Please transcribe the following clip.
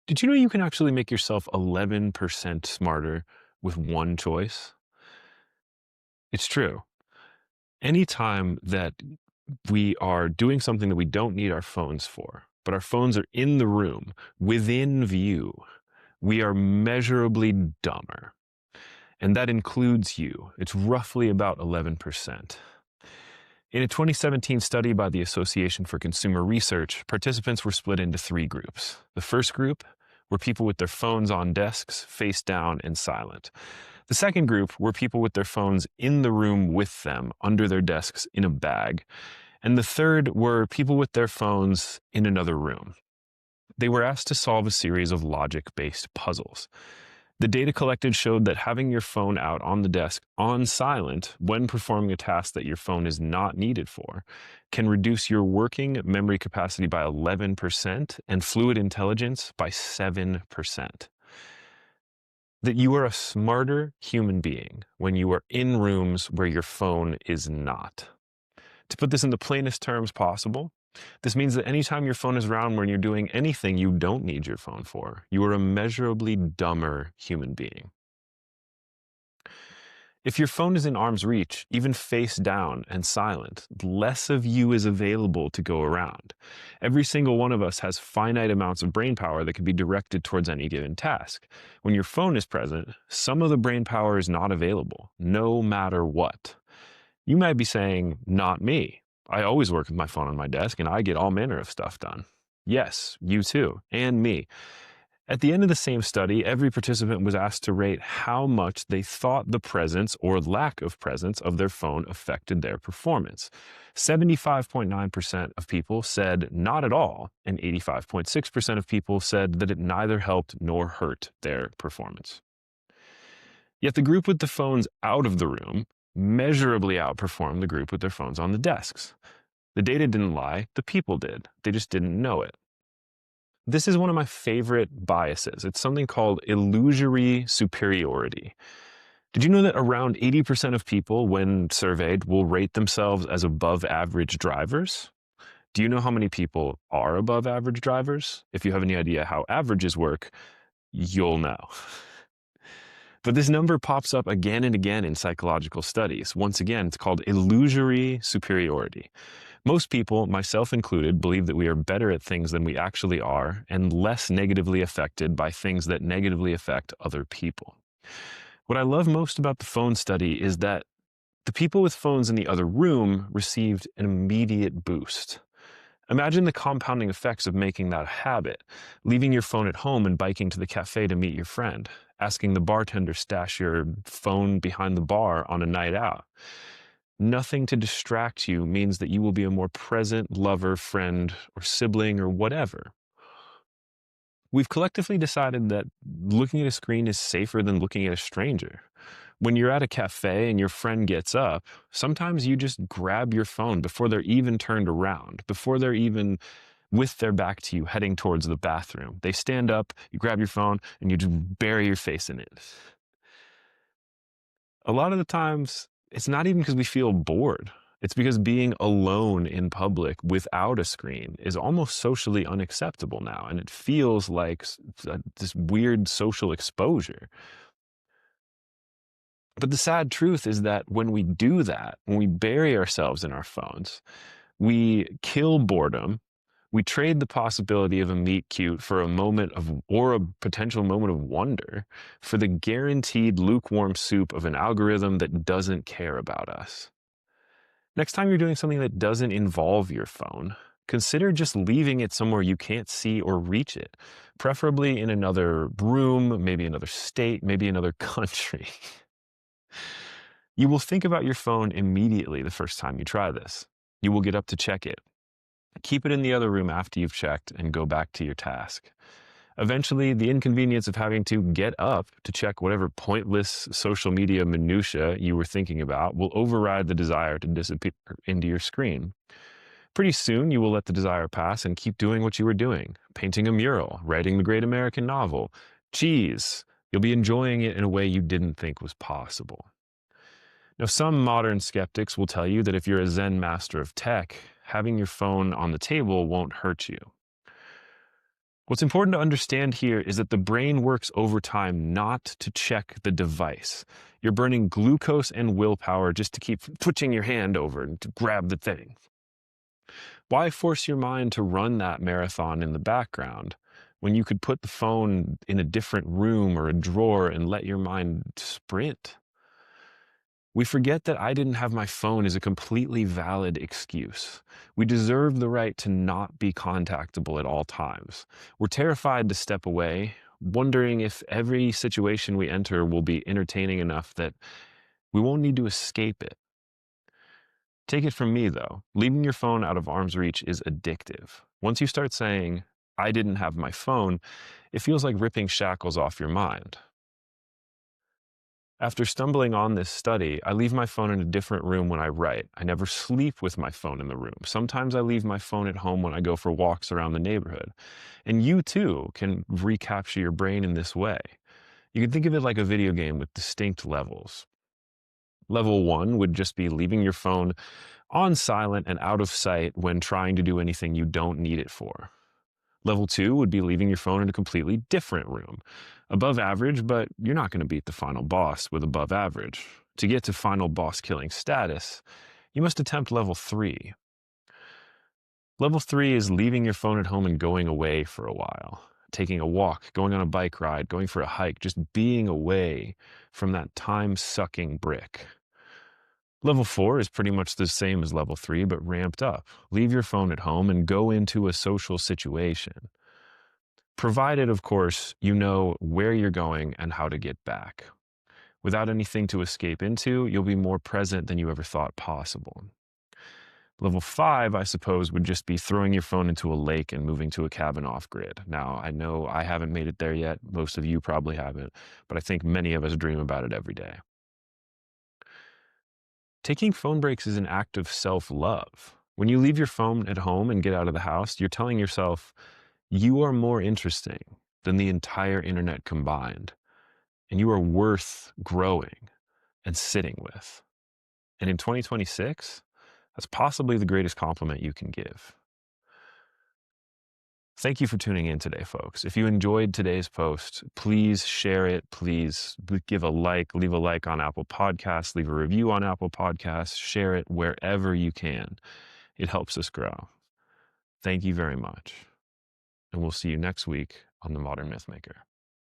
Did you know you can actually make yourself 11% smarter with one choice? It's true. Anytime that we are doing something that we don't need our phones for, but our phones are in the room, within view, we are measurably dumber. And that includes you. It's roughly about 11%. In a 2017 study by the Association for Consumer Research, participants were split into three groups. The first group were people with their phones on desks, face down, and silent. The second group were people with their phones in the room with them, under their desks, in a bag. And the third were people with their phones in another room. They were asked to solve a series of logic-based puzzles. The data collected showed that having your phone out on the desk on silent when performing a task that your phone is not needed for can reduce your working memory capacity by 11% and fluid intelligence by 7%. That you are a smarter human being when you are in rooms where your phone is not. To put this in the plainest terms possible, this means that anytime your phone is around when you're doing anything you don't need your phone for, you are a measurably dumber human being. If your phone is in arm's reach, even face down and silent, less of you is available to go around. Every single one of us has finite amounts of brain power that can be directed towards any given task. When your phone is present, some of the brain power is not available, no matter what. You might be saying, not me. I always work with my phone on my desk and I get all manner of stuff done. Yes, you too, and me. At the end of the same study, every participant was asked to rate how much they thought the presence or lack of presence of their phone affected their performance. 75.9% of people said not at all, and 85.6% of people said that it neither helped nor hurt their performance. Yet the group with the phones out of the room measurably outperformed the group with their phones on the desks. The data didn't lie, the people did. They just didn't know it. This is one of my favorite biases. It's something called illusory superiority. Did you know that around 80% of people, when surveyed, will rate themselves as above average drivers? Do you know how many people are above average drivers? If you have any idea how averages work, you'll know. But this number pops up again and again in psychological studies. Once again, it's called illusory superiority. Most people, myself included, believe that we are better at things than we actually are and less negatively affected by things that negatively affect other people. What I love most about the phone study is that the people with phones in the other room received an immediate boost. Imagine the compounding effects of making that a habit, leaving your phone at home and biking to the cafe to meet your friend, asking the bartender to stash your phone behind the bar on a night out. Nothing to distract you means that you will be a more present lover, friend, or sibling, or whatever. We've collectively decided that looking at a screen is safer than looking at a stranger. When you're at a cafe and your friend gets up, sometimes you just grab your phone before they're even turned around, before they're even with their back to you heading towards the bathroom. They stand up, you grab your phone, and you just bury your face in it. A lot of the times, it's not even because we feel bored. It's because being alone in public without a screen is almost socially unacceptable now, and it feels like this weird social exposure. But the sad truth is that when we do that, when we bury ourselves in our phones, we kill boredom. We trade the possibility of a meet cute for a moment of, or a potential moment of wonder, for the guaranteed lukewarm soup of an algorithm that doesn't care about us. Next time you're doing something that doesn't involve your phone, consider just leaving it somewhere you can't see or reach it, preferably in another room, maybe another state, maybe another country. You will think about your phone immediately the first time you try this. You will get up to check it. Keep it in the other room after you've checked and go back to your task. Eventually, the inconvenience of having to get up to check whatever pointless social media minutia you were thinking about will override the desire to disappear into your screen. Pretty soon, you will let the desire pass and keep doing what you were doing, painting a mural, writing the great American novel. Geez, you'll be enjoying it in a way you didn't think was possible. Now, some modern skeptics will tell you that if you're a Zen master of tech, having your phone on the table won't hurt you. What's important to understand here is that the brain works overtime not to check the device. You're burning glucose and willpower just to keep twitching your hand over and to grab the thing. Why force your mind to run that marathon in the background when you could put the phone in a different room or a drawer and let your mind sprint? We forget that I didn't have my phone is a completely valid excuse. We deserve the right to not be contactable at all times. We're terrified to step away, wondering if every situation we enter will be entertaining enough that we won't need to escape it. Take it from me, though, leaving your phone out of arm's reach is addictive. Once you start saying, I didn't have my phone, it feels like ripping shackles off your mind. After stumbling on this study, I leave my phone in a different room when I write. I never sleep with my phone in the room. Sometimes I leave my phone at home when I go for walks around the neighborhood. And you too can recapture your brain in this way. You can think of it like a video game with distinct levels. Level one would just be leaving your phone on silent and out of sight when trying to do anything you don't need it for. Level two would be leaving your phone in a completely different room. Above average, but you're not going to beat the final boss with above average. To get to final boss killing status, you must attempt level three. Level three is leaving your phone at home and going away for a while. Taking a walk, going on a bike ride, going for a hike, just being away from that time-sucking brick. Level four is pretty much the same as level three, but ramped up. Leave your phone at home and go into a social situation. Provided, of course, you know where you're going and how to get back. Without anything to escape into, you'll be more present than you ever thought possible. Level five, I suppose, would just be throwing your phone into a lake and moving to a cabin off grid. Now, I know I haven't made it there yet. Most of you probably haven't, but I think many of us dream about it every day. Taking phone breaks is an act of self-love. When you leave your phone at home and get out of the house, you're telling yourself, you are more interesting than the entire internet combined, and you are worth growing and sitting with. And in 2026, that's possibly the greatest compliment you can give. Thank you for tuning in today, folks. If you enjoyed today's post, please share it. Please give a like, leave a like on Apple Podcasts, leave a review on Apple Podcasts, share it wherever you can. It helps us grow. Thank you very much. And we'll see you next week on The Modern Mythmaker.